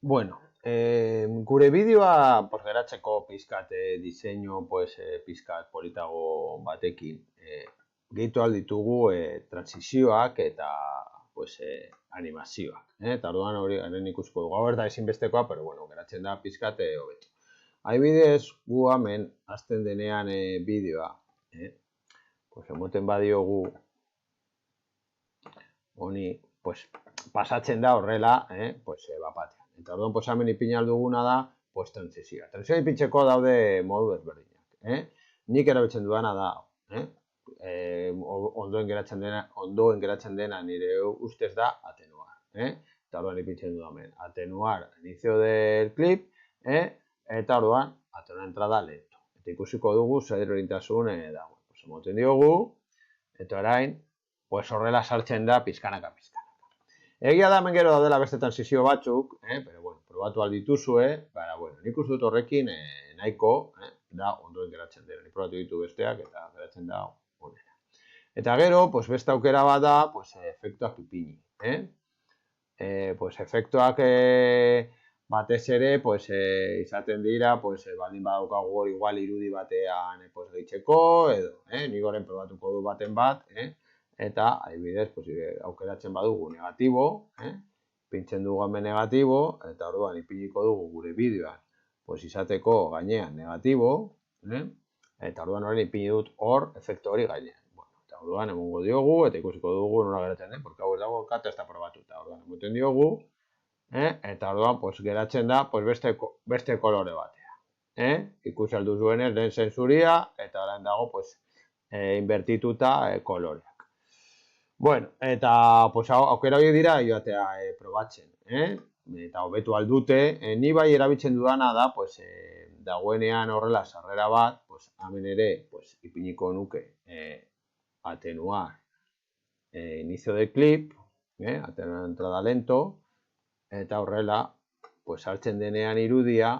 Bueno, gure bideoa geratzeko pizkat diseinu pizkat politago batekin gehitu ditugu transizioak eta animazioak. Eta orduan hori garen ikusiko dugu. Hau da ezinbestekoa, pero bueno, geratzen da pizkat hobeto. Adibidez, gu hemen hasten denean bideoa, emoten badiogu honi, pasatzen da horrela, bapatean. Eta orduan, hemen ipini alduguna da, transizioa. Transizioa ipintzeko daude modu ezberdinak. Nik erabiltzen duana da, ondoen geratzen dena nire ustez da atenuar. Eta orduan ipintzen du hemen, atenuar inicio del clip, eta orduan, atenuar entrada lento. Eta ikusiko dugu, zer orintasun dago. Emoten diogu, eta orain, horrela sartzen da pizkanaka. Egia da hemen gero daudela beste transizio batzuk, pero bueno, probatu aldituzue, nik uste dut horrekin nahiko, da ondoen geratzen dira. Nik probatu ditu besteak eta geratzen da onera. Eta gero, beste aukera bat da, efektuak ipini. Efektuak batez ere, izaten dira, baldin badaukagu hori igual irudi batean gehitzeko, edo, nik horren probatuko du baten bat, eta, adibidez, aukeratzen badugu negatibo, pintzen dugu hemen negatibo, eta orduan ipiniko dugu gure bideoan, izateko gainean negatibo, eta orduan horren ipini dut hor efektu hori gainean. Eta orduan emongo diogu, eta ikusiko dugu nola geratzen den, porque hau ez dago kata ez da probatuta. Orduan emoten diogu, eta orduan geratzen da beste kolore batea. Ikusi aldu zuenez, den zensuria, eta orain dago invertituta kolorea. Bueno, eta aukera hori dira joatea probatzen, eta hobetu aldute. Ni bai erabiltzen dudana da, dagoenean horrela sarrera bat, hemen ere ipiniko nuke atenuar inicio del clip, atenuar entrada lento, eta horrela sartzen denean irudia,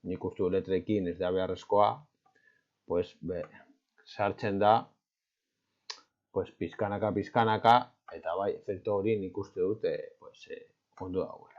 nik uste du letrekin ez da beharrezkoa, sartzen da pizkanaka, eta bai, efektu hori nik uste dut ondo dagoela.